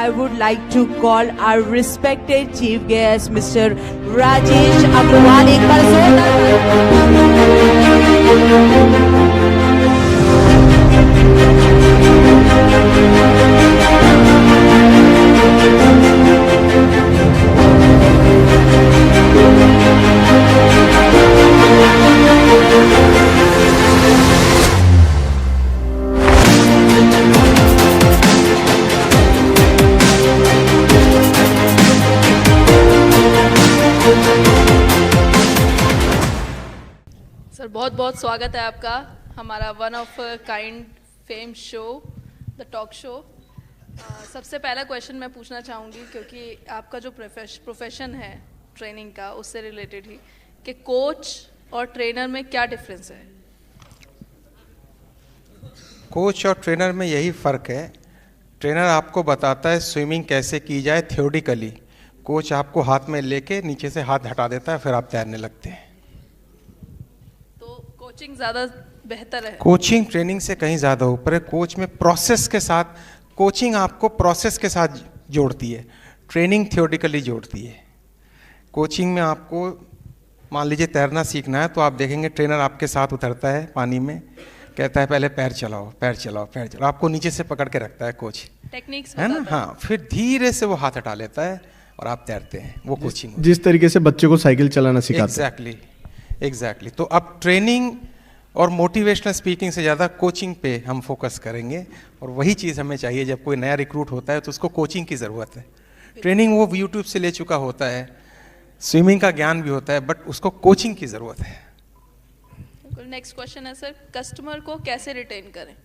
I would like to call our respected chief guest, Mr. Rajesh Agrawal. एक बार sir बहुत बहुत स्वागत है आपका हमारा one of kind fame show the talk show. सबसे पहला क्वेश्चन मैं पूछना चाहूँगी क्योंकि आपका जो प्रोफेशन है ट्रेनिंग का उससे रिलेटेड ही कि कोच और ट्रेनर में क्या डिफरेंस है? कोच और ट्रेनर में यही फ़र्क है। ट्रेनर आपको बताता है स्विमिंग कैसे की जाए थ्योरेटिकली, कोच आपको हाथ में लेके नीचे से हाथ हटा देता है, फिर आप तैरने लगते हैं। कोचिंग ज़्यादा बेहतर है? कोचिंग ट्रेनिंग से कहीं ज़्यादा ऊपर है। कोच में प्रोसेस के साथ, कोचिंग आपको प्रोसेस के साथ जोड़ती है, ट्रेनिंग थ्योरेटिकली जोड़ती है। कोचिंग में आपको मान लीजिए तैरना सीखना है तो आप देखेंगे ट्रेनर आपके साथ उतरता है पानी में, कहता है पहले पैर चलाओ पैर चलाओ पैर चलाओ, आपको नीचे से पकड़ के रखता है कोच, टेक्निक्स है ना। हाँ, फिर धीरे से वो हाथ हटा लेता है और आप तैरते हैं। वो कोचिंग जिस तरीके से बच्चे को साइकिल चलाना सिखाते हैं। एग्जैक्टली। तो अब ट्रेनिंग और मोटिवेशनल स्पीकिंग से ज़्यादा कोचिंग पे हम फोकस करेंगे, और वही चीज़ हमें चाहिए। जब कोई नया रिक्रूट होता है तो उसको कोचिंग की ज़रूरत है। ट्रेनिंग वो यूट्यूब से ले चुका होता है, स्विमिंग का ज्ञान भी होता है, बट उसको कोचिंग की ज़रूरत है। नेक्स्ट क्वेश्चन है सर, कस्टमर को कैसे रिटेन करें?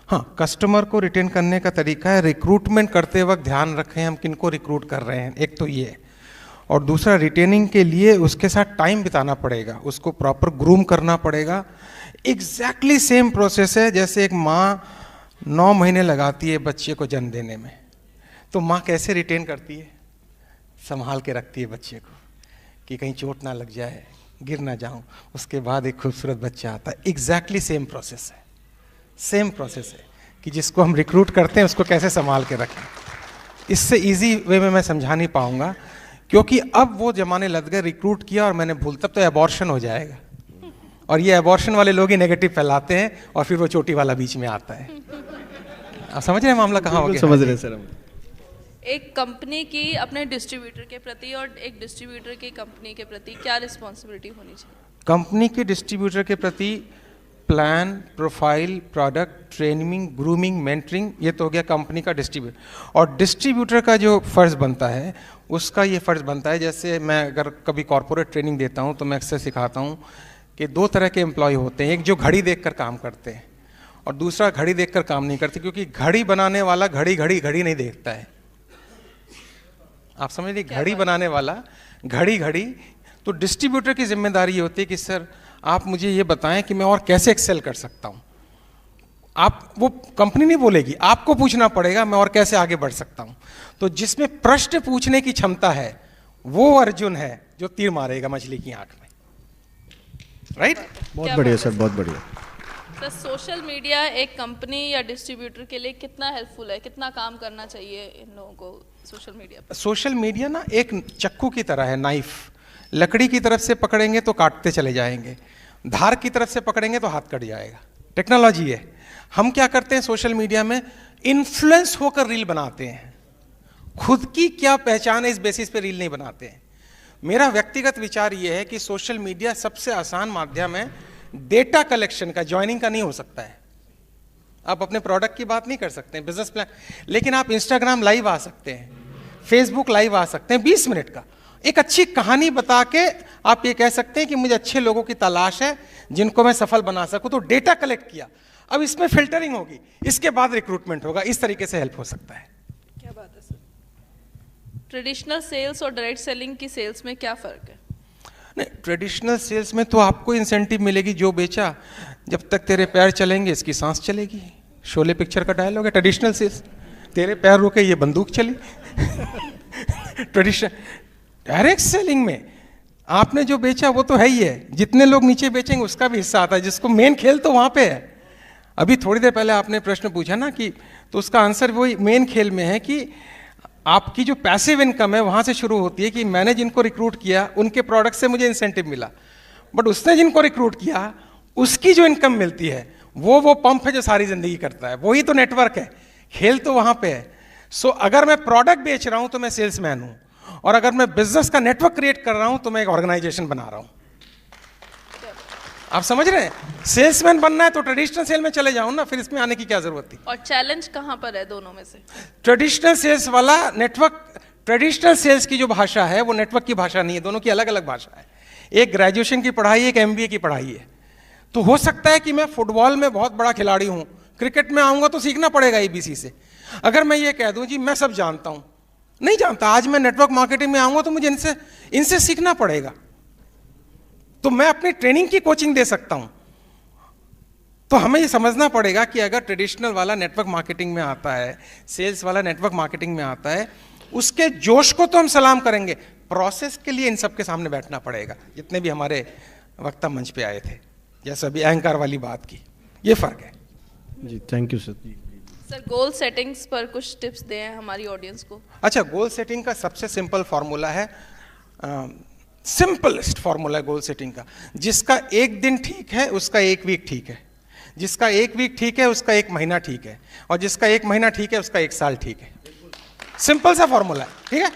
हाँ, कस्टमर को रिटेन करने का तरीका है, रिक्रूटमेंट करते वक्त ध्यान रखें हम किनको रिक्रूट कर रहे हैं, एक तो ये, और दूसरा रिटेनिंग के लिए उसके साथ टाइम बिताना पड़ेगा, उसको प्रॉपर ग्रूम करना पड़ेगा। एग्जैक्टली सेम प्रोसेस है जैसे एक माँ 9 महीने लगाती है बच्चे को जन्म देने में, तो माँ कैसे रिटेन करती है? संभाल के रखती है बच्चे को कि कहीं चोट ना लग जाए, गिर ना जाऊं, उसके बाद एक खूबसूरत बच्चा आता है। एग्जैक्टली सेम प्रोसेस है, सेम प्रोसेस है कि जिसको हम रिक्रूट करते हैं उसको कैसे संभाल के रखें। इससे इजी वे में मैं समझा नहीं पाऊंगा, क्योंकि अब वो जमाने लग गए, रिक्रूट किया और मैंने भूल, तब तो एबॉर्शन हो जाएगा, और ये एबॉर्शन वाले लोग ही नेगेटिव फैलाते हैं और फिर वो चोटी वाला बीच में आता है। आप समझ रहे हैं मामला कहाँ हो गया? समझ रहे हैं सर हम। एक कंपनी की अपने डिस्ट्रीब्यूटर के प्रति और एक डिस्ट्रीब्यूटर की कंपनी के प्रति क्या रिस्पॉन्सिबिलिटी होनी चाहिए? कंपनी के डिस्ट्रीब्यूटर के प्रति plan, profile, product, training, grooming, mentoring, ये तो हो गया कंपनी का डिस्ट्रीब्यूटर। और डिस्ट्रीब्यूटर का जो फ़र्ज़ बनता है उसका ये फ़र्ज़ बनता है, जैसे मैं अगर कभी कॉर्पोरेट ट्रेनिंग देता हूँ तो मैं अक्सर सिखाता हूँ कि 2 तरह के एम्प्लॉय होते हैं, एक जो घड़ी देखकर काम करते हैं और दूसरा घड़ी देखकर काम नहीं करते, क्योंकि घड़ी बनाने वाला घड़ी नहीं देखता है। आप समझ लीजिए, घड़ी बनाने वाला घड़ी, तो डिस्ट्रीब्यूटर की जिम्मेदारी ये होती है कि सर आप मुझे ये बताएं कि मैं और कैसे एक्सेल कर सकता हूँ। आप, वो कंपनी नहीं बोलेगी, आपको पूछना पड़ेगा मैं और कैसे आगे बढ़ सकता हूँ। तो जिसमें प्रश्न पूछने की क्षमता है वो अर्जुन है जो तीर मारेगा मछली की आंख में। राइट? बहुत बढ़िया सर, बहुत बढ़िया सर। सोशल मीडिया एक कंपनी या डिस्ट्रीब्यूटर के लिए कितना हेल्पफुल है, कितना काम करना चाहिए इन लोगों को सोशल मीडिया पर? सोशल मीडिया ना एक चक्कू की तरह है, नाइफ। लकड़ी की तरफ से पकड़ेंगे तो काटते चले जाएंगे, धार की तरफ से पकड़ेंगे तो हाथ कट जाएगा। टेक्नोलॉजी है। हम क्या करते हैं सोशल मीडिया में? इन्फ्लुएंस होकर रील बनाते हैं। खुद की क्या पहचान है इस बेसिस पे रील नहीं बनाते हैं। मेरा व्यक्तिगत विचार यह है कि सोशल मीडिया सबसे आसान माध्यम है डेटा कलेक्शन का, ज्वाइनिंग का नहीं हो सकता है। आप अपने प्रोडक्ट की बात नहीं कर सकते हैं, बिजनेस प्लान, लेकिन आप इंस्टाग्राम लाइव आ सकते हैं, फेसबुक लाइव आ सकते हैं। 20 मिनट का एक अच्छी कहानी बता के आप ये कह सकते हैं कि मुझे अच्छे लोगों की तलाश है जिनको मैं सफल बना सकूं। तो डेटा कलेक्ट किया, अब इसमें फिल्टरिंग होगी, इसके बाद रिक्रूटमेंट होगा। इस तरीके से हेल्प हो सकता है। क्या बात है सर। ट्रेडिशनल सेल्स और डायरेक्ट सेलिंग की सेल्स में क्या फ़र्क है? नहीं, ट्रेडिशनल सेल्स में तो आपको इंसेंटिव मिलेगी, जो बेचा, जब तक तेरे पैर चलेंगे इसकी सांस चलेगी। शोले पिक्चर का डायलॉग है। ट्रेडिशनल सेल्स, तेरे पैर रुके ये बंदूक चली। ट्रेडिशनल डायरेक्ट सेलिंग में आपने जो बेचा वो तो है ही है, जितने लोग नीचे बेचेंगे उसका भी हिस्सा आता है, जिसको मेन खेल तो वहां पे है। अभी थोड़ी देर पहले आपने प्रश्न पूछा ना कि, तो उसका आंसर वही मेन खेल में है कि आपकी जो पैसिव इनकम है वहां से शुरू होती है कि मैंने जिनको रिक्रूट किया उनके प्रोडक्ट से मुझे इंसेंटिव मिला, बट उसने जिनको रिक्रूट किया उसकी जो इनकम मिलती है वो पंप है जो सारी जिंदगी करता है, वही तो नेटवर्क है, खेल तो वहां पे है। सो अगर मैं प्रोडक्ट बेच रहा हूं तो मैं सेल्समैन हूं, और अगर मैं बिजनेस का नेटवर्क क्रिएट कर रहा हूं तो मैं एक ऑर्गेनाइजेशन बना रहा हूं। आप समझ रहे हैं? सेल्समैन बनना है तो ट्रेडिशनल सेल में चले जाओ ना, फिर इसमें आने की क्या जरूरत थी? और चैलेंज कहाँ पर है दोनों में से? ट्रेडिशनल सेल्स वाला नेटवर्क, ट्रेडिशनल सेल्स की जो भाषा है वो नेटवर्क की भाषा नहीं है, दोनों की अलग अलग भाषा है। एक ग्रेजुएशन की पढ़ाई, एक एमबीए की पढ़ाई है। तो हो सकता है कि मैं फुटबॉल में बहुत बड़ा खिलाड़ी हूं, क्रिकेट में आऊंगा तो सीखना पड़ेगा एबीसी से। अगर मैं ये कह दूं जी मैं सब जानता हूं, नहीं जानता, आज मैं नेटवर्क मार्केटिंग में आऊंगा तो मुझे इनसे सीखना पड़ेगा, तो मैं अपनी ट्रेनिंग की कोचिंग दे सकता हूं। तो हमें ये समझना पड़ेगा कि अगर ट्रेडिशनल वाला नेटवर्क मार्केटिंग में आता है, सेल्स वाला नेटवर्क मार्केटिंग में आता है, उसके जोश को तो हम सलाम करेंगे, प्रोसेस के लिए इन सबके सामने बैठना पड़ेगा। जितने भी हमारे वक्ता मंच पे आए थे, जैसे अभी अहंकार वाली बात की, ये फर्क है जी। Thank you sir. Sir goal settings पर कुछ टिप्स दें हमारी ऑडियंस को। अच्छा, गोल सेटिंग का सबसे सिंपल फॉर्मूला है, सिंपलेस्ट फॉर्मूला है गोल सेटिंग का, जिसका एक दिन ठीक है उसका एक वीक ठीक है, जिसका एक वीक ठीक है उसका एक महीना ठीक है, और जिसका एक महीना ठीक है उसका एक साल ठीक है। सिंपल सा फॉर्मूला है, ठीक है।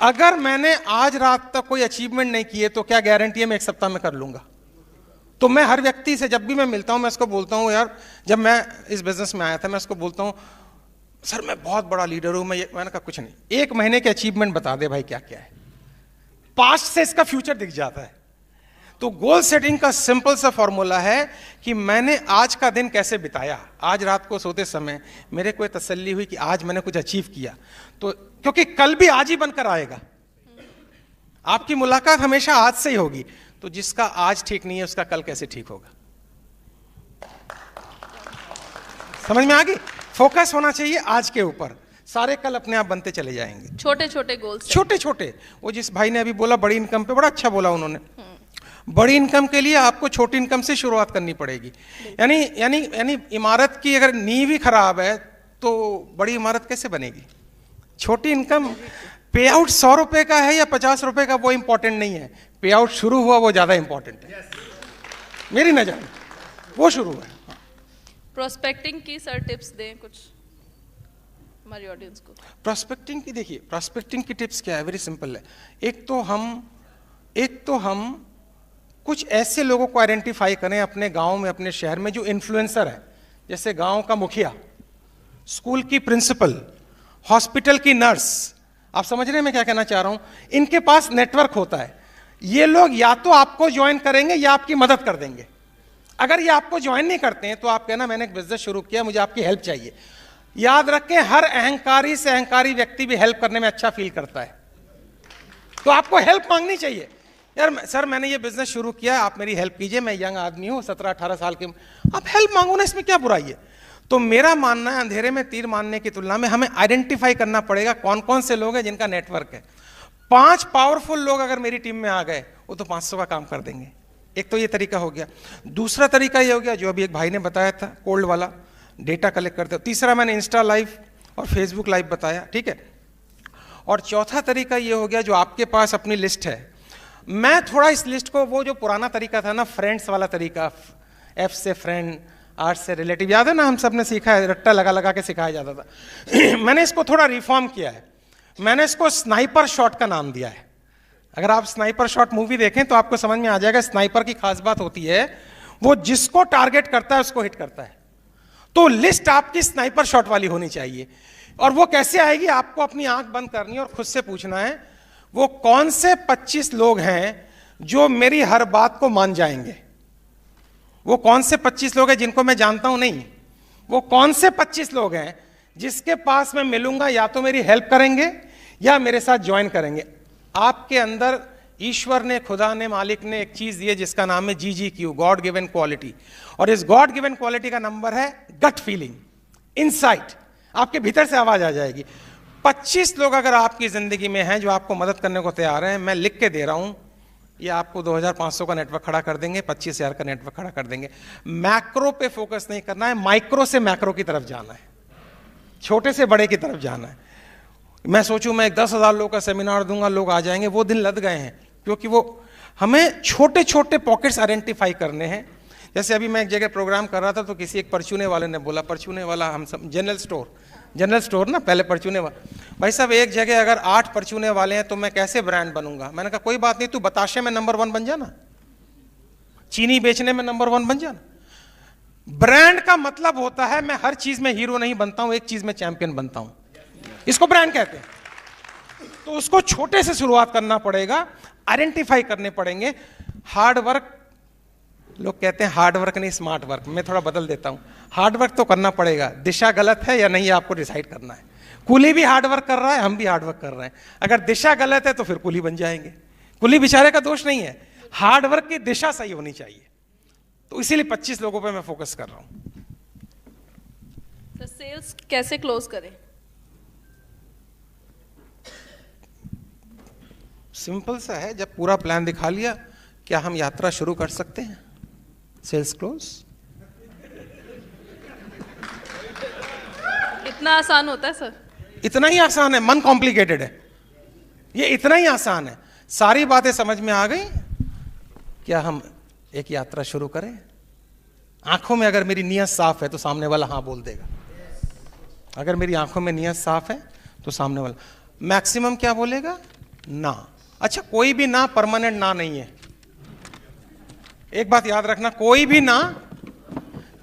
अगर मैंने आज रात तक कोई अचीवमेंट नहीं किए तो क्या गारंटी है मैं एक सप्ताह में कर लूंगा? तो मैं हर व्यक्ति से जब भी मैं मिलता हूं मैं उसको बोलता हूं, यार जब मैं इस बिजनेस में आया था मैं उसको बोलता हूं सर मैं बहुत बड़ा लीडर हूं, मैंने कहा कुछ नहीं, एक महीने के अचीवमेंट बता दे भाई क्या क्या है, पास्ट से इसका फ्यूचर दिख जाता है। तो गोल सेटिंग का सिंपल सा फॉर्मूला है कि मैंने आज का दिन कैसे बिताया, आज रात को सोते समय मेरे को तसल्ली हुई कि आज मैंने कुछ अचीव किया, तो क्योंकि कल भी आज ही बनकर आएगा, आपकी मुलाकात हमेशा आज से ही होगी, तो जिसका आज ठीक नहीं है उसका कल कैसे ठीक होगा? समझ में आ गई? फोकस होना चाहिए आज के ऊपर, सारे कल अपने आप बनते चले जाएंगे। छोटे छोटे गोल्स, छोटे छोटे, वो जिस भाई ने अभी बोला बड़ी इनकम पे, बड़ा अच्छा बोला उन्होंने। बड़ी इनकम के लिए आपको छोटी इनकम से शुरुआत करनी पड़ेगी। यानी यानी यानी इमारत की अगर नींव ही खराब है तो बड़ी इमारत कैसे बनेगी? छोटी इनकम, पे आउट 100 रुपए का है या 50 रुपए का वो इंपॉर्टेंट नहीं है, पे आउट शुरू हुआ वो ज्यादा इंपॉर्टेंट है मेरी नजर में, वो शुरू है। प्रोस्पेक्टिंग की सर टिप्स दें कुछ हमारी ऑडियंस को। प्रोस्पेक्टिंग की देखिए, प्रोस्पेक्टिंग की टिप्स क्या है, वेरी सिंपल है। एक तो हम कुछ ऐसे लोगों को आइडेंटिफाई करें अपने गांव में, अपने शहर में जो इन्फ्लुएंसर है, जैसे गांव का मुखिया, स्कूल की प्रिंसिपल, हॉस्पिटल की नर्स। आप समझ रहे हैं मैं क्या कहना चाह रहा हूं? इनके पास नेटवर्क होता है, ये लोग या तो आपको ज्वाइन करेंगे या आपकी मदद कर देंगे। अगर ये आपको ज्वाइन नहीं करते हैं तो आप कहना मैंने एक बिजनेस शुरू किया, मुझे आपकी हेल्प चाहिए। याद रखें, हर अहंकारी से अहंकारी व्यक्ति भी हेल्प करने में अच्छा फील करता है, तो आपको हेल्प मांगनी चाहिए। यार सर मैंने ये बिजनेस शुरू किया, आप मेरी हेल्प कीजिए, मैं यंग आदमी हूँ, 17-18 साल के, आप हेल्प मांगो ना, इसमें क्या बुराई है? तो मेरा मानना है अंधेरे में तीर मारने की तुलना में हमें आइडेंटिफाई करना पड़ेगा कौन कौन से लोग हैं जिनका नेटवर्क है। 5 पावरफुल लोग अगर मेरी टीम में आ गए वो तो 500 का काम कर देंगे। एक तो ये तरीका हो गया। दूसरा तरीका ये हो गया जो अभी एक भाई ने बताया था, कोल्ड वाला, डेटा कलेक्ट करते हो। तीसरा मैंने इंस्टा लाइव और फेसबुक लाइव बताया, ठीक है। और चौथा तरीका ये हो गया जो आपके पास अपनी लिस्ट है, मैं थोड़ा इस लिस्ट को, वो जो पुराना तरीका था ना, फ्रेंड्स वाला तरीका, एफ से फ्रेंड, आर से रिलेटिव, याद है ना, हम सब ने सीखा है, रट्टा लगा लगा के सिखाया जाता था मैंने इसको थोड़ा रिफॉर्म किया है, मैंने इसको स्नाइपर शॉट का नाम दिया है। अगर आप स्नाइपर शॉट मूवी देखें तो आपको समझ में आ जाएगा, स्नाइपर की खास बात होती है वो जिसको टारगेट करता है उसको हिट करता है। तो लिस्ट आपकी स्नाइपर शॉट वाली होनी चाहिए। और वो कैसे आएगी? आपको अपनी आंख बंद करनी है और खुद से पूछना है वो कौन से 25 लोग हैं जो मेरी हर बात को मान जाएंगे। वो कौन से 25 लोग हैं जिनको मैं जानता हूं नहीं, वो कौन से 25 लोग हैं जिसके पास मैं मिलूंगा या तो मेरी हेल्प करेंगे या मेरे साथ ज्वाइन करेंगे। आपके अंदर ईश्वर ने, खुदा ने, मालिक ने एक चीज दी है जिसका नाम है GGQ, गॉड गिवन क्वालिटी। और इस गॉड गिवन क्वालिटी का नंबर है गट फीलिंग, इनसाइट। आपके भीतर से आवाज आ जाएगी। 25 लोग अगर आपकी जिंदगी में हैं जो आपको मदद करने को तैयार हैं, मैं लिख के दे रहा हूं, ये आपको 2500 का नेटवर्क खड़ा कर देंगे, 25,000 का नेटवर्क खड़ा कर देंगे। मैक्रो पे फोकस नहीं करना है, माइक्रो से मैक्रो की तरफ जाना है, छोटे से बड़े की तरफ जाना है। मैं सोचूं मैं 10,000 लोगों का सेमिनार दूंगा, लोग आ जाएंगे, वो दिन लद गए हैं, क्योंकि वो हमें छोटे छोटे पॉकेट्स आइडेंटिफाई करने हैं। जैसे अभी मैं एक जगह प्रोग्राम कर रहा था तो किसी एक परचूने वाले ने बोला, परचूने वाला हम सब जनरल स्टोर ना, पहले परचूने वाला, भाई साहब एक जगह अगर 8 परचूने वाले हैं तो मैं कैसे ब्रांड बनूंगा? मैंने कहा कोई बात नहीं, तू बताशे में नंबर 1 बन जाना, चीनी बेचने में नंबर 1 बन जाना। ब्रांड का मतलब होता है मैं हर चीज में हीरो नहीं बनता हूं, एक चीज में चैंपियन बनता हूं, इसको ब्रांड कहते हैं। तो उसको छोटे से शुरुआत करना पड़ेगा, आइडेंटिफाई करने पड़ेंगे। हार्ड वर्क, लोग कहते हैं हार्ड वर्क नहीं स्मार्ट वर्क, मैं थोड़ा बदल देता हूं, हार्ड वर्क तो करना पड़ेगा, दिशा गलत है या नहीं आपको डिसाइड करना है। कुली भी हार्ड वर्क कर रहा है, हम भी हार्ड वर्क कर रहे हैं, अगर दिशा गलत है तो फिर कुली बन जाएंगे। कुली बेचारे का दोष नहीं है, हार्ड वर्क की दिशा सही होनी चाहिए। तो इसीलिए 25 लोगों पे मैं फोकस कर रहा हूं। तो सेल्स कैसे क्लोज करें? सिंपल सा है, जब पूरा प्लान दिखा लिया, क्या हम यात्रा शुरू कर सकते हैं? Sales close. इतना आसान होता है सर? इतना ही आसान है, मन कॉम्प्लिकेटेड है, ये इतना ही आसान है। सारी बातें समझ में आ गई, क्या हम एक यात्रा शुरू करें? आंखों में अगर मेरी नीयत साफ है तो सामने वाला हाँ बोल देगा। अगर मेरी आंखों में नीयत साफ है तो सामने वाला मैक्सिमम क्या बोलेगा? ना। अच्छा, कोई भी ना परमानेंट ना नहीं है, एक बात याद रखना, कोई भी ना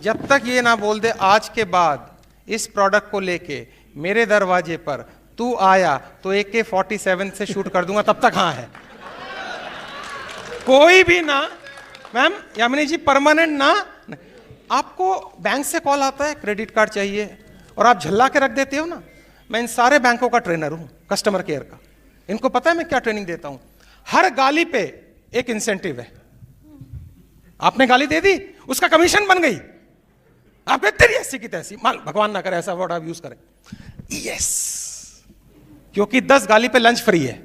जब तक ये ना बोल दे आज के बाद इस प्रोडक्ट को लेके मेरे दरवाजे पर तू आया तो AK-47 से शूट कर दूंगा, तब तक हाँ है। कोई भी ना, मैम यामिनी जी, परमानेंट ना। आपको बैंक से कॉल आता है क्रेडिट कार्ड चाहिए और आप झल्ला के रख देते हो ना। मैं इन सारे बैंकों का ट्रेनर हूं, कस्टमर केयर का, इनको पता है मैं क्या ट्रेनिंग देता हूं। हर गाली पे एक इंसेंटिव है, आपने गाली दे दी, उसका कमीशन बन गई, आप तेरी ऐसी की तैसी, माल भगवान ना करे ऐसा वर्ड आप यूज करें, यस, क्योंकि 10 गाली पे लंच फ्री है।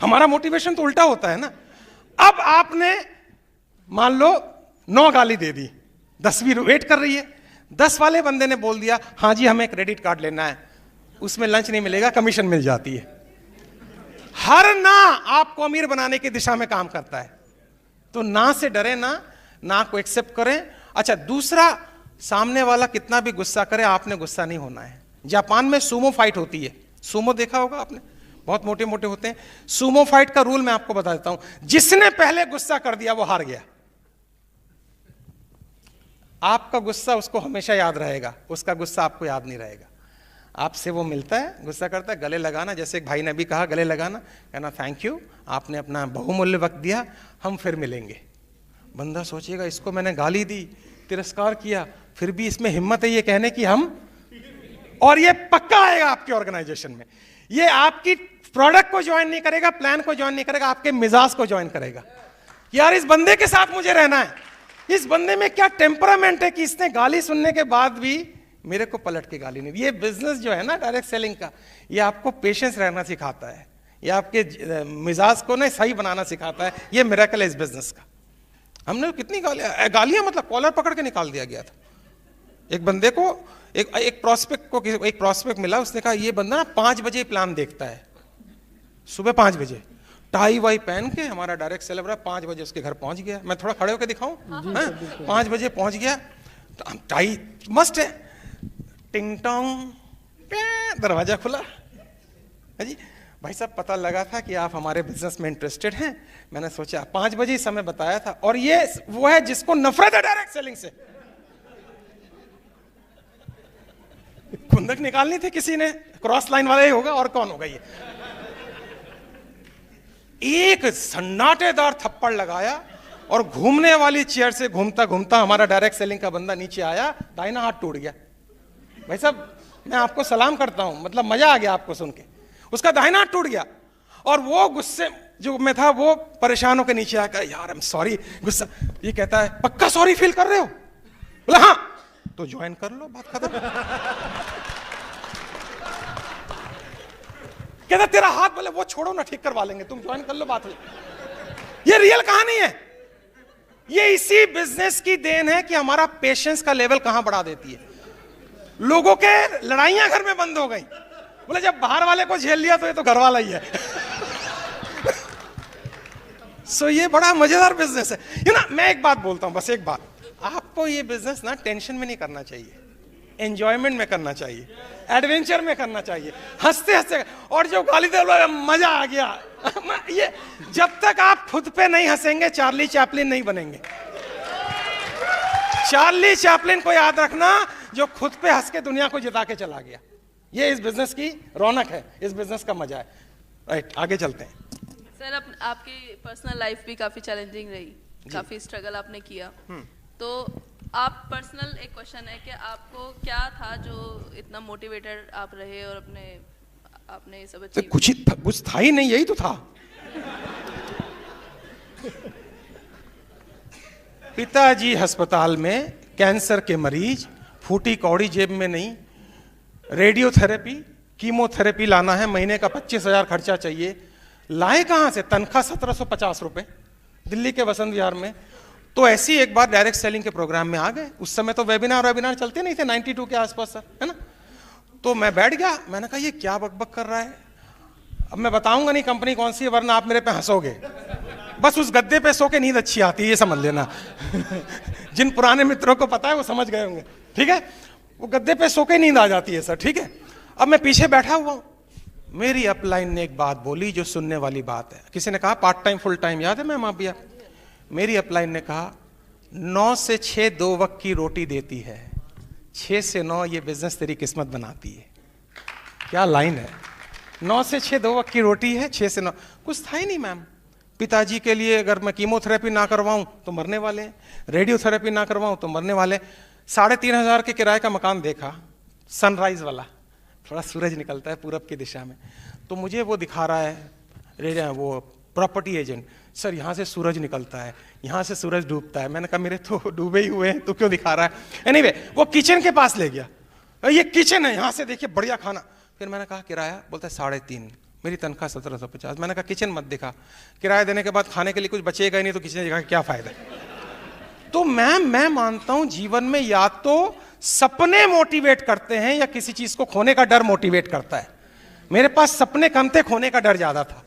हमारा मोटिवेशन तो उल्टा होता है ना। अब आपने मान लो 9 गाली दे दी, 10वीं वेट कर रही है, 10 वाले बंदे ने बोल दिया हाँ जी हमें क्रेडिट कार्ड लेना है, उसमें लंच नहीं मिलेगा, कमीशन मिल जाती है। हर ना आपको अमीर बनाने की दिशा में काम करता है, तो ना से डरे ना को एक्सेप्ट करें। अच्छा, दूसरा, सामने वाला कितना भी गुस्सा करे, आपने गुस्सा नहीं होना है। जापान में सूमो फाइट होती है, सूमो देखा होगा आपने, बहुत मोटे मोटे होते हैं। सूमो फाइट का रूल मैं आपको बता देता हूं, जिसने पहले गुस्सा कर दिया वो हार गया। आपका गुस्सा उसको हमेशा याद रहेगा, उसका गुस्सा आपको याद नहीं रहेगा। आपसे वो मिलता है, गुस्सा करता है, गले लगाना, जैसे एक भाई ने भी कहा गले लगाना, कहना थैंक यू, आपने अपना बहुमूल्य वक्त दिया, हम फिर मिलेंगे। बंदा सोचेगा इसको मैंने गाली दी, तिरस्कार किया, फिर भी इसमें हिम्मत है ये कहने की हम, और ये पक्का आएगा आपके ऑर्गेनाइजेशन में। ये आपकी प्रोडक्ट को ज्वाइन नहीं करेगा, प्लान को ज्वाइन नहीं करेगा, आपके मिजाज को ज्वाइन करेगा। यार इस बंदे के साथ मुझे रहना है, इस बंदे में क्या टेम्परामेंट है कि इसने गाली सुनने के बाद भी मेरे को पलट के गाली नहीं दी। ये बिजनेस जो है ना डायरेक्ट सेलिंग का, ये आपको पेशेंस रहना सिखाता है, ये आपके मिजाज को ना सही बनाना सिखाता है। ये मिरेकल है इस बिजनेस का। हमने कितनी गालियां मतलब कॉलर पकड़ के निकाल दिया गया था। एक बंदे को एक प्रोस्पेक्ट मिला, उसने कहा ये बंदा ना 5 बजे प्लान देखता है, सुबह 5 बजे टाई वाई पहन के, हमारा डायरेक्ट सेलर है, 5 बजे उसके घर पहुंच गया। मैं थोड़ा खड़े होकर दिखाऊं? 5 बजे पहुंच गया, टाई मस्त है, टिंग टोंग, दरवाजा खुला, जी भाई साहब पता लगा था कि आप हमारे बिजनेस में इंटरेस्टेड हैं। मैंने सोचा 5 बजे समय बताया था, और ये वो है जिसको नफरत है डायरेक्ट सेलिंग से। खुंदक निकालनी थी किसी ने, क्रॉस लाइन वाला ही होगा, और कौन होगा ये। एक सन्नाटेदार थप्पड़ लगाया और घूमने वाली चेयर से घूमता घूमता हमारा डायरेक्ट सेलिंग का बंदा नीचे आया, दाहिना हाथ टूट गया। भाई साहब मैं आपको सलाम करता हूं, मतलब मजा आ गया आपको सुन के। उसका दाहिना हाथ टूट गया, और वो गुस्से जो में था वो परेशान होकर नीचे आकर यार आई एम सॉरी, गुस्सा। ये कहता है पक्का सॉरी फील कर रहे हो? बोला हाँ, तो ज्वाइन कर लो, बात खत्म। कहता तेरा हाथ, बोले वो छोड़ो ना, ठीक करवा लेंगे, तुम ज्वाइन कर लो, बात हुई। ये रियल कहानी है। ये इसी बिजनेस की देन है कि हमारा पेशेंस का लेवल कहां बढ़ा देती है। लोगों के लड़ाइयां घर में बंद हो गई, बोले जब बाहर वाले को झेल लिया तो ये तो घर वाला ही है। सो ये बड़ा मजेदार बिजनेस है। यू ना, मैं एक बात बोलता हूं, बस एक बात, आपको ये बिजनेस ना टेंशन में नहीं करना चाहिए, एंजॉयमेंट में करना चाहिए, एडवेंचर में करना चाहिए, हंसते हंसते। और जो गाली दे लो मजा आ गया, ये जब तक आप खुद पे नहीं हंसेंगे चार्ली चैपलिन नहीं बनेंगे। चार्ली चैपलिन को याद रखना, जो खुद पे हंस के दुनिया को जिता के चला गया। ये इस बिजनेस की रौनक है, इस बिजनेस का मजा है। राइट, आगे चलते हैं। सर, आपकी पर्सनल लाइफ भी काफी चैलेंजिंग रही, काफी स्ट्रगल आपने किया, तो आप पर्सनल एक क्वेश्चन है कि आपको क्या था जो इतना मोटिवेटेड आप रहे और आपने ये सब अचीव? कुछ था ही नहीं, यही तो था। पिताजी अस्पताल में, कैंसर के मरीज, फूटी कौड़ी जेब में नहीं, रेडियोथेरेपी, कीमोथेरेपी लाना है, महीने का 25,000 खर्चा चाहिए। लाए कहां से? तनख्वाह 1750 रुपए दिल्ली के वसंत विहार में। तो ऐसी एक बार डायरेक्ट सेलिंग के प्रोग्राम में आ गए। उस समय तो वेबिनार चलते नहीं थे, 92 के आसपास सर, है ना। तो मैं बैठ गया, मैंने कहा ये क्या बकबक कर रहा है। अब मैं बताऊंगा नहीं कंपनी कौन सी है, वरना आप मेरे पे हंसोगे। बस उस गद्दे पे सो के नींद अच्छी आती है, ये समझ लेना। जिन पुराने मित्रों को पता है वो समझ गए होंगे, ठीक है। वो गद्दे पे सो के नींद आ जाती है सर, ठीक है। अब मैं पीछे बैठा हुआ हूं, मेरी अपलाइन ने एक बात बोली जो सुनने वाली बात है। किसी ने कहा पार्ट टाइम फुल टाइम, याद है मैम आप? भैया, मेरी अपलाइन ने कहा 9 से 6 2 वक्त की रोटी देती है, 6 से 9 ये बिजनेस तेरी किस्मत बनाती है। क्या लाइन है। 9 से 6 2 वक्त की रोटी है, 6 से 9। कुछ था ही नहीं मैम। पिताजी के लिए अगर मैं कीमोथेरेपी ना करवाऊं तो मरने वाले हैं, रेडियोथेरेपी ना करवाऊं तो मरने वाले। 3,500 के किराए का मकान देखा, सनराइज वाला, थोड़ा सूरज निकलता है पूरब की दिशा में। तो मुझे वो दिखा रहा है वो प्रॉपर्टी एजेंट, सर यहाँ से सूरज निकलता है, यहाँ से सूरज डूबता है। मैंने कहा मेरे तो डूबे ही हुए हैं, तो क्यों दिखा रहा है। एनीवे, वो किचन के पास ले गया, ये किचन है, यहाँ से देखिए बढ़िया खाना। फिर मैंने कहा किराया, बोलता है 3.5, मेरी तनख्वाह 1750। मैंने कहा किचन मत दिखा, किराया देने के बाद खाने के लिए कुछ बचेगा ही नहीं, तो किचन दिखा क्या फायदा। तो मैं मानता हूं जीवन में या तो सपने मोटिवेट करते हैं या किसी चीज को खोने का डर मोटिवेट करता है। मेरे पास सपने कम थे, खोने का डर ज्यादा था,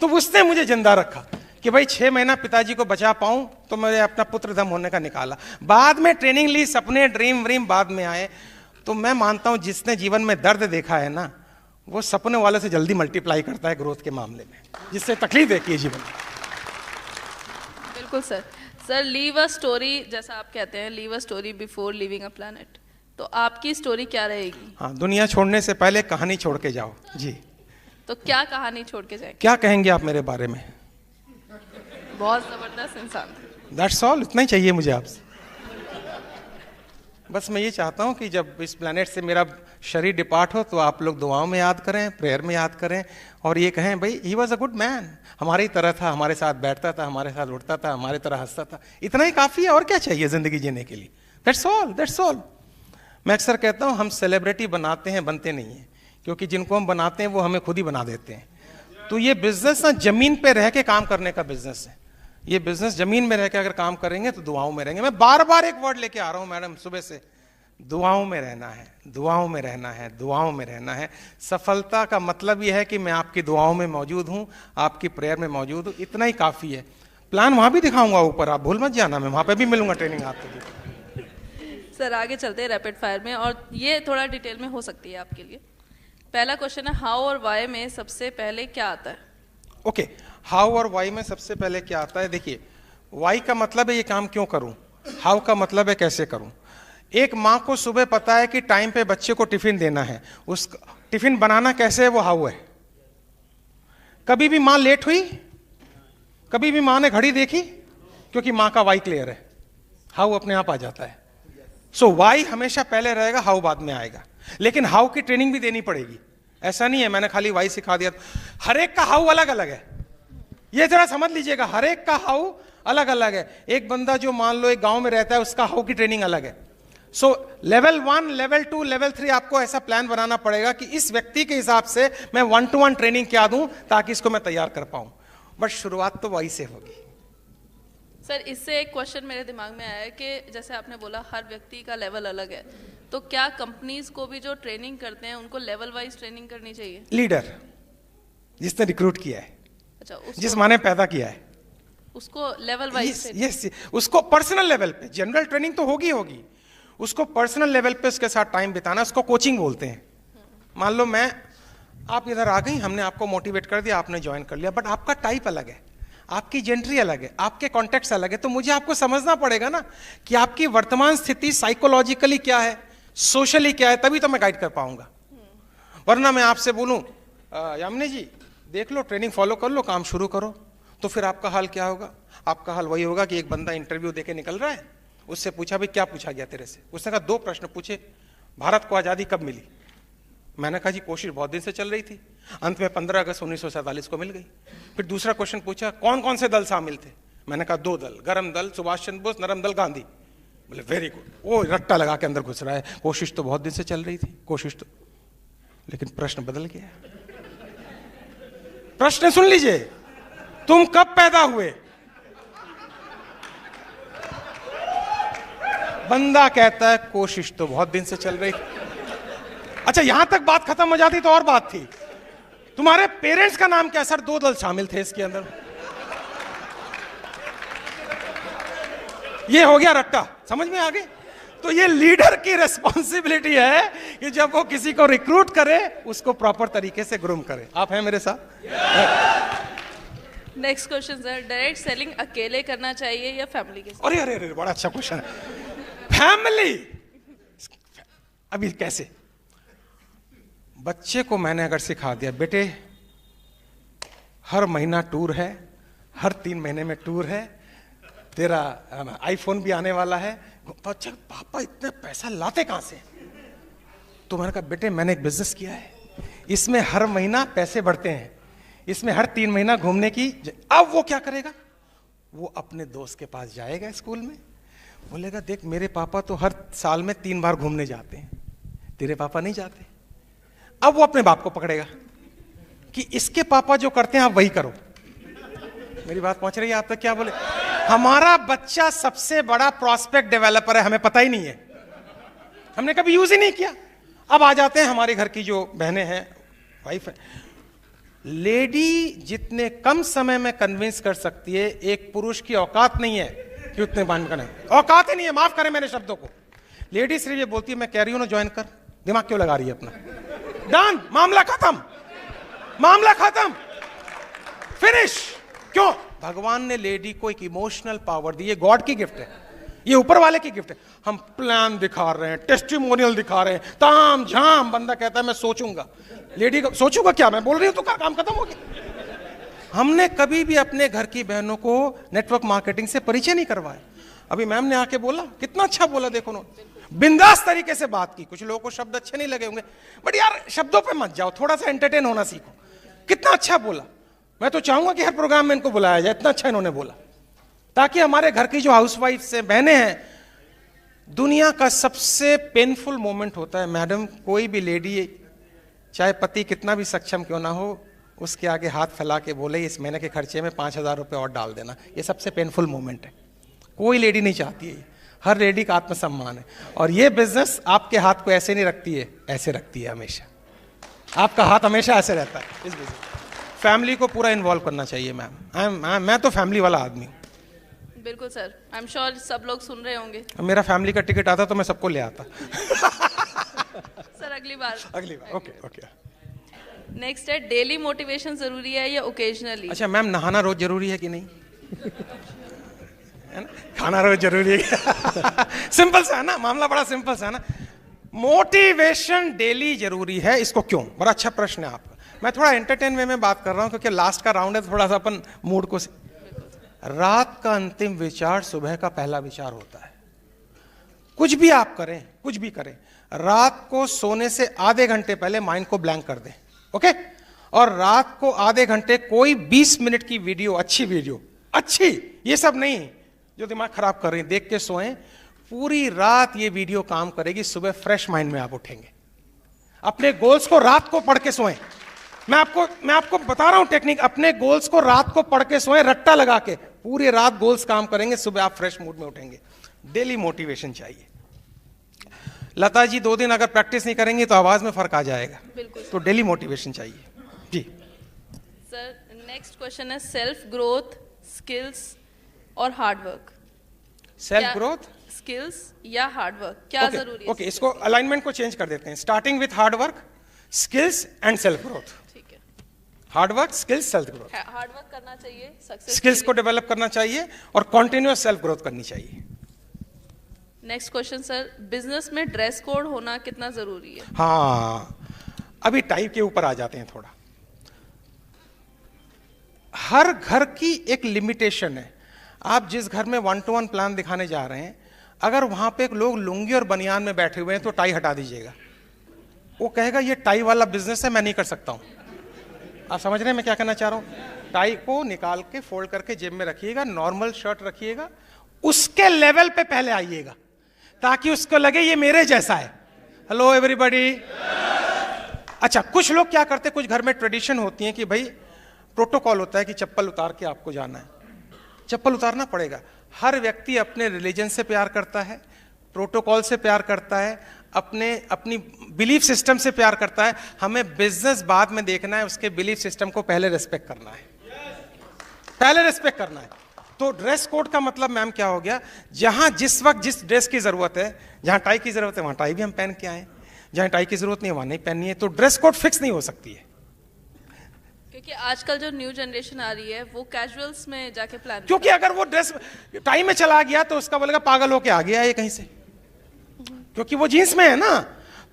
तो उसने मुझे जिंदा रखा कि भाई 6 महीना पिताजी को बचा पाऊं। तो मैंने अपना पुत्र धम होने का निकाला, बाद में ट्रेनिंग ली, सपने ड्रीम व्रीम बाद में आए। तो मैं मानता हूं जिसने जीवन में दर्द देखा है ना, वो सपने वाले से जल्दी मल्टीप्लाई करता है ग्रोथ के मामले में, जिससे तकलीफ देखी है जीवन में। बिल्कुल sir. Sir, leave a story, जैसा आप कहते हैं, leave a story before living a planet, तो आपकी स्टोरी क्या रहेगी? हाँ, दुनिया छोड़ने से पहले कहानी छोड़ के जाओ जी। तो क्या कहानी छोड़ के जाएंगे? क्या कहेंगे आप मेरे बारे में? बहुत जबरदस्त इंसान। दैट्स ऑल, इतना ही चाहिए मुझे आपसे। बस मैं ये चाहता हूँ कि जब इस प्लेनेट से मेरा शरीर डिपार्ट हो तो आप लोग दुआओं में याद करें, प्रेयर में याद करें, और ये कहें भाई he was a good man, हमारी तरह था, हमारे साथ बैठता था, हमारे साथ उठता था, हमारे तरह हंसता था। इतना ही काफ़ी है, और क्या चाहिए ज़िंदगी जीने के लिए। That's all, that's all. मैं अक्सर कहता हूँ हम सेलिब्रिटी बनाते हैं, बनते नहीं हैं, क्योंकि जिनको हम बनाते हैं वो हमें खुद ही बना देते हैं। तो ये बिजनेस ना जमीन पे रह के काम करने का बिजनेस है। ये बिजनेस जमीन में रह के अगर काम करेंगे तो दुआओं में रहेंगे। मैं बार बार एक वर्ड लेके आ रहा हूँ मैडम सुबह से, दुआओं में रहना है, दुआओं में रहना है, दुआओं में रहना है। सफलता का मतलब यह है कि मैं आपकी दुआओं में मौजूद हूँ, आपकी प्रेयर में मौजूद हूँ, इतना ही काफ़ी है। प्लान वहाँ भी दिखाऊंगा ऊपर, आप भूल मत जाना, मैं वहाँ पे भी मिलूंगा ट्रेनिंग आपको। सर, आगे चलते हैं रैपिड फायर में, और ये थोड़ा डिटेल में हो सकती है आपके लिए। पहला क्वेश्चन है, हाउ और वाई में सबसे पहले क्या आता है? ओके, हाउ और वाई में सबसे पहले क्या आता है? देखिए, वाई का मतलब है ये काम क्यों करूं, हाउ का मतलब है कैसे करूं। एक माँ को सुबह पता है कि टाइम पे बच्चे को टिफिन देना है, उस टिफिन बनाना कैसे है वो हाउ है। कभी भी माँ लेट हुई, कभी भी माँ ने घड़ी देखी, क्योंकि माँ का वाई क्लियर है, हाउ अपने आप आ जाता है। सो वाई हमेशा पहले रहेगा, हाउ बाद में आएगा। लेकिन हाउ की ट्रेनिंग भी देनी पड़ेगी, ऐसा नहीं है मैंने खाली वाई सिखा दिया। हर एक का हाउ अलग अलग है, ये जरा समझ लीजिएगा, हर एक का हाउ अलग अलग है। एक बंदा जो मान लो एक गांव में रहता है, उसका हाउ की ट्रेनिंग अलग है। सो लेवल 1, लेवल 2, लेवल 3 आपको ऐसा प्लान बनाना पड़ेगा कि इस व्यक्ति के हिसाब से मैं 1-to-1 ट्रेनिंग क्या दूं ताकि इसको मैं तैयार कर पाऊं। बट शुरुआत तो वही से होगी। सर, इससे एक क्वेश्चन मेरे दिमाग में आया है कि जैसे आपने बोला हर व्यक्ति का लेवल अलग है, तो क्या कंपनीज को भी जो ट्रेनिंग करते हैं उनको लेवल वाइज ट्रेनिंग करनी चाहिए? लीडर जिसने रिक्रूट किया है, अच्छा, जिस माने पैदा किया है, उसको लेवल वाइज यस, उसको पर्सनल लेवल पे जनरल ट्रेनिंग तो होगी, उसको पर्सनल लेवल पे उसके साथ टाइम बिताना, उसको कोचिंग बोलते हैं। मान लो आप इधर आ गई, हमने आपको मोटिवेट कर दिया, आपने ज्वाइन कर लिया, बट आपका टाइप अलग है, आपकी जेंट्री अलग है, आपके कॉन्टेक्ट अलग है, तो मुझे आपको समझना पड़ेगा ना कि आपकी वर्तमान स्थिति साइकोलॉजिकली क्या है, सोशली क्या है, तभी तो मैं गाइड कर पाऊंगा। वरना मैं आपसे बोलूं यामिनी जी देख लो, ट्रेनिंग फॉलो कर लो, काम शुरू करो, तो फिर आपका हाल क्या होगा? आपका हाल वही होगा कि एक बंदा इंटरव्यू देके निकल रहा है, उससे पूछा भाई क्या पूछा गया तेरे से? उसने कहा 2 प्रश्न पूछे, भारत को आजादी कब मिली? मैंने कहा जी कोशिश बहुत दिन से चल रही थी, अंत में 15 अगस्त 1947 को मिल गई। फिर दूसरा क्वेश्चन पूछा कौन कौन से दल शामिल थे? मैंने कहा 2 दल, गरम दल सुभाष चंद्र बोस, नरम दल गांधी। बोले वेरी गुड, वो रट्टा लगा के अंदर घुस रहा है, कोशिश तो बहुत दिन से चल रही थी, कोशिश तो, लेकिन प्रश्न बदल गया। प्रश्न सुन लीजिए, तुम कब पैदा हुए? बंदा कहता है कोशिश तो बहुत दिन से चल रही थी। अच्छा, यहां तक बात खत्म हो जाती तो और बात थी, तुम्हारे पेरेंट्स का नाम क्या? सर 2 दल शामिल थे इसके अंदर। ये हो गया रट्टा, समझ में आ गई? तो ये लीडर की रिस्पॉन्सिबिलिटी है कि जब वो किसी को रिक्रूट करे उसको प्रॉपर तरीके से ग्रूम करे। आप हैं मेरे साथ? Next question sir, direct selling अकेले करना चाहिए या फैमिली के साथ? अरे अरे अरे, बड़ा अच्छा क्वेश्चन है। फैमिली, अभी कैसे? बच्चे को मैंने अगर सिखा दिया बेटे हर महीना टूर है, हर 3 महीने में टूर है, तेरा आईफोन भी आने वाला है, बच्चा पापा इतना पैसा लाते कहां से? तो मैंने कहा बेटे मैंने एक बिजनेस किया है, इसमें हर महीना पैसे बढ़ते हैं, इसमें हर 3 महीना घूमने की। अब वो क्या करेगा? वो अपने दोस्त के पास जाएगा स्कूल में, बोलेगा देख मेरे पापा तो हर साल में 3 बार घूमने जाते हैं, तेरे पापा नहीं जाते। अब वो अपने बाप को पकड़ेगा कि इसके पापा जो करते हैं आप वही करो। मेरी बात पहुंच रही है आप तक? क्या बोले? हमारा बच्चा सबसे बड़ा प्रॉस्पेक्ट डेवलपर है, हमें पता ही नहीं है, हमने कभी यूज ही नहीं किया। अब आ जाते हैं हमारे घर की जो बहनें हैं, वाइफ है, लेडी जितने कम समय में कन्विंस कर सकती है, एक पुरुष की औकात नहीं है कि उतने बांध करें, औकात ही नहीं है, माफ करें मेरे शब्दों को। लेडी सिर्फ ये बोलती है मैं कह रही हूं ना ज्वाइन कर, दिमाग क्यों लगा रही है अपना? डन, मामला खत्म, मामला खत्म, फिनिश। क्यों? भगवान ने लेडी को एक इमोशनल पावर दी, ये गॉड की गिफ्ट है, ये ऊपर वाले की गिफ्ट है। हम प्लान दिखा रहे हैं, टेस्टिमोनियल दिखा रहे हैं, ताम झाम, बंदा कहता है मैं सोचूंगा, लेडी को सोचूंगा क्या? मैं बोल रही हूं तो काम खत्म हो गया। हमने कभी भी अपने घर की बहनों को नेटवर्क मार्केटिंग से परिचय नहीं करवाया। अभी मैम ने आके बोला, कितना अच्छा बोला, देखो ना, बिंदास तरीके से बात की। कुछ लोगों को शब्द अच्छे नहीं लगे होंगे, बट यार शब्दों पे मत जाओ, थोड़ा सा एंटरटेन होना सीखो। कितना अच्छा बोला, मैं तो चाहूंगा कि हर प्रोग्राम में इनको बुलाया जाए, इतना अच्छा इन्होंने बोला, ताकि हमारे घर की जो हाउसवाइफ से बहनें हैं, दुनिया का सबसे पेनफुल मोमेंट होता है मैडम, कोई भी लेडी चाहे पति कितना भी सक्षम क्यों ना हो, उसके आगे हाथ फैला के बोले इस महीने के खर्चे में 5,000 रुपये और डाल देना, ये सबसे पेनफुल मोमेंट है। कोई लेडी नहीं चाहती है, हर लेडी का आत्मसम्मान है। और ये बिजनेस आपके हाथ को ऐसे नहीं रखती है, ऐसे रखती है हमेशा, आपका हाथ हमेशा ऐसे रहता है इस बिजनेस। फैमिली को पूरा इन्वॉल्व करना चाहिए मैम, मैं तो फैमिली वाला आदमी हूँ। बिल्कुल सर, आई एम श्योर सब लोग सुन रहे होंगे। मेरा फैमिली का टिकट आता तो मैं सबको ले आता। सर अगली बार ओके ओके। नेक्स्ट है, डेली मोटिवेशन जरूरी है या ओकेजनली? अच्छा मैम, नहाना रोज जरूरी है कि नहीं? है ना, खाना रोज जरूरी है। सिंपल सा है ना मामला, बड़ा सिंपल सा है ना। मोटिवेशन डेली जरूरी है, इसको क्यों? बड़ा अच्छा प्रश्न है आपका। मैं थोड़ा एंटरटेन वे में बात कर रहा हूं क्योंकि लास्ट का राउंड है, थोड़ा सा अपन मूड को। रात का अंतिम विचार सुबह का पहला विचार होता है। कुछ भी आप करें, कुछ भी करें, रात को सोने से आधे घंटे पहले माइंड को ब्लैंक कर दें, ओके? और रात को आधे घंटे कोई 20 मिनट की वीडियो, अच्छी वीडियो, अच्छी, ये सब नहीं जो दिमाग खराब कर रही, देख के सोएं। पूरी रात ये वीडियो काम करेगी, सुबह फ्रेश माइंड में आप उठेंगे। अपने गोल्स को रात को पढ़ के सोएं। मैं आपको बता रहा हूं टेक्निक, अपने गोल्स को रात को पढ़ के सोएं, रट्टा लगा के पूरी रात गोल्स काम करेंगे, सुबह आप फ्रेश मूड में उठेंगे। डेली मोटिवेशन चाहिए। लता जी 2 दिन अगर प्रैक्टिस नहीं करेंगी तो आवाज में फर्क आ जाएगा, तो डेली मोटिवेशन चाहिए जी। सर नेक्स्ट क्वेश्चन है सेल्फ ग्रोथ, स्किल्स और हार्डवर्क। सेल्फ ग्रोथ, स्किल्स या हार्डवर्क क्या जरूरी है? ओके, इसको अलाइनमेंट को चेंज कर देते हैं। Starting with hard work, skills and self growth. ठीक है, hard work, skills, self growth. Hard work करना चाहिए, सक्सेस स्किल्स को डेवलप करना चाहिए और कॉन्टिन्यूअस सेल्फ ग्रोथ करनी चाहिए। नेक्स्ट क्वेश्चन सर, बिजनेस में ड्रेस कोड होना कितना जरूरी है? हाँ, अभी टाइप के ऊपर आ जाते हैं थोड़ा। हर घर की एक लिमिटेशन है। आप जिस घर में 1-to-1 प्लान दिखाने जा रहे हैं, अगर वहां पे एक लोग लुंगी और बनियान में बैठे हुए हैं तो टाई हटा दीजिएगा। वो कहेगा ये टाई वाला बिजनेस है, मैं नहीं कर सकता हूं। आप समझ रहे हैं मैं क्या कहना चाह रहा हूं? टाई को निकाल के फोल्ड करके जेब में रखिएगा, नॉर्मल शर्ट रखिएगा, उसके लेवल पे पहले आइएगा ताकि उसको लगे ये मेरे जैसा है। Hello everybody. अच्छा, कुछ लोग क्या करते हैं, कुछ घर में ट्रेडिशन होती है कि भाई प्रोटोकॉल होता है कि चप्पल उतार के आपको जाना है। चप्पल उतारना पड़ेगा। हर व्यक्ति अपने रिलीजन से प्यार करता है, प्रोटोकॉल से प्यार करता है, अपनी बिलीफ सिस्टम से प्यार करता है। हमें बिजनेस बाद में देखना है, उसके बिलीफ सिस्टम को पहले रिस्पेक्ट करना है, पहले रिस्पेक्ट करना है। तो ड्रेस कोड का मतलब मैम क्या हो गया, जहां जिस वक्त जिस ड्रेस की जरूरत है, जहां टाई की जरूरत है वहां टाई भी हम पहन के आए, जहां टाई की जरूरत नहीं है वहां नहीं पहननी है। तो ड्रेस कोड फिक्स नहीं हो सकती है, क्योंकि आजकल जो न्यू जनरेशन आ रही है वो कैजुअल्स में जाके प्लान, क्योंकि अगर वो ड्रेस टाई में चला गया तो उसका बोलेगा पागल होके आ गया है कहीं से, क्योंकि वो जीन्स में है ना।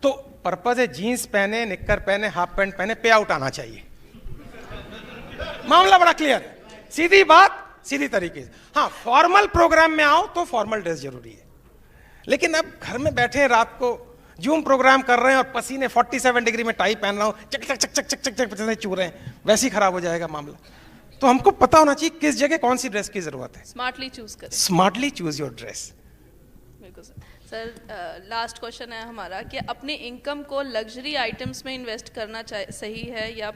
तो पर्पज है जीन्स पहने, निक्कर पहने, हाफ पैंट पहने, पे आउट आना चाहिए। मामला बड़ा क्लियर है, सीधी बात, सीधी तरीके से। हाँ, फॉर्मल प्रोग्राम में आओ तो फॉर्मल ड्रेस जरूरी है, लेकिन अब घर में बैठे हैं, रात को जूम प्रोग्राम कर रहे हैं और पसीने 47 डिग्री में टाई पहन रहा हूं, चक चक चक चक चक चक चक चक चू रहे हैं, वैसे ही खराब हो जाएगा मामला। तो हमको पता होना चाहिए किस जगह कौन सी ड्रेस की जरूरत है। स्मार्टली चूज करें, स्मार्टली चूज योर ड्रेस। बिल्कुल सर। सर लास्ट क्वेश्चन है हमारा कि अपने इनकम को लग्जरी आइटम्स में इन्वेस्ट करना सही है या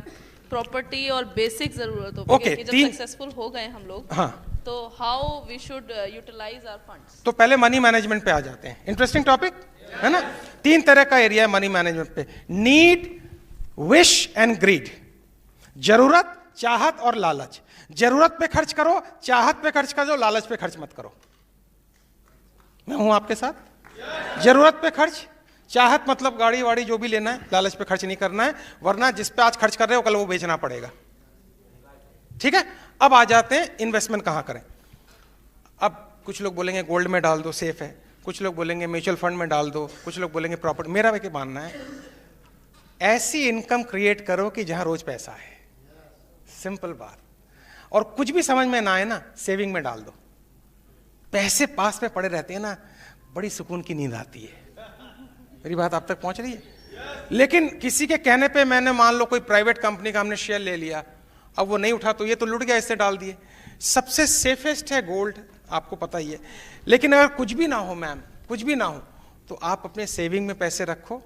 प्रॉपर्टी और बेसिक जरूरतों पे? Okay, जब सक्सेसफुल हो गए हम लोग, हाँ, तो how we should utilise our funds? तो पहले मनी मैनेजमेंट पे आ जाते हैं। इंटरेस्टिंग टॉपिक है ना। 3 तरह का एरिया है मनी मैनेजमेंट पे, नीड, विश एंड ग्रीड। जरूरत, चाहत और लालच। जरूरत पे खर्च करो, चाहत पे खर्च करो, लालच पे खर्च मत करो। मैं हूं आपके साथ। जरूरत पे खर्च, चाहत मतलब गाड़ी वाड़ी जो भी लेना है, लालच पे खर्च नहीं करना है, वरना जिस पे आज खर्च कर रहे हो कल वो बेचना पड़ेगा। ठीक है। अब आ जाते हैं इन्वेस्टमेंट कहां करें। अब कुछ लोग बोलेंगे गोल्ड में डाल दो, सेफ है। कुछ लोग बोलेंगे म्यूचुअल फंड में डाल दो, कुछ लोग बोलेंगे प्रॉपर्टी। मेरा क्या मानना है, ऐसी इनकम क्रिएट करो कि जहां रोज पैसा है। सिंपल बात। और कुछ भी समझ में ना आए ना, सेविंग में डाल दो। पैसे पास में पड़े रहते हैं ना, बड़ी सुकून की नींद आती है। मेरी बात आप तक पहुंच रही है? लेकिन किसी के कहने पे मैंने मान लो कोई प्राइवेट कंपनी का हमने शेयर ले लिया, अब वो नहीं उठा तो ये तो लुट गया, इससे डाल दिए। सबसे सेफेस्ट है गोल्ड, आपको पता ही है। लेकिन अगर कुछ भी ना हो मैम, कुछ भी ना हो, तो आप अपने सेविंग में पैसे रखो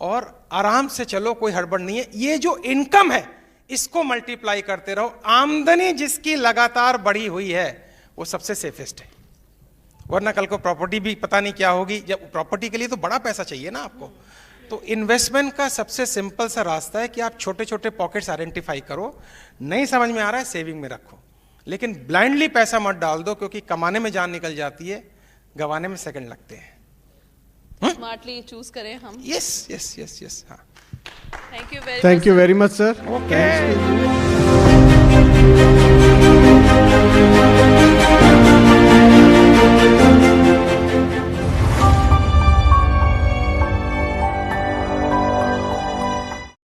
और आराम से चलो, कोई हड़बड़ नहीं है। ये जो इनकम है इसको मल्टीप्लाई करते रहो। आमदनी जिसकी लगातार बढ़ी हुई है वो सबसे सेफेस्ट है। वरना कल को प्रॉपर्टी भी पता नहीं क्या होगी। जब प्रॉपर्टी के लिए तो बड़ा पैसा चाहिए ना आपको। तो इन्वेस्टमेंट का सबसे सिंपल सा रास्ता है कि आप छोटे छोटे पॉकेट्स आइडेंटिफाई करो। नहीं समझ में आ रहा है, सेविंग में रखो, लेकिन ब्लाइंडली पैसा मत डाल दो, क्योंकि कमाने में जान निकल जाती है, गंवाने में सेकंड लगते हैं। स्मार्टली चूज करें हम। Yes yes yes yes. हाँ, thank you very much much sir. Okay.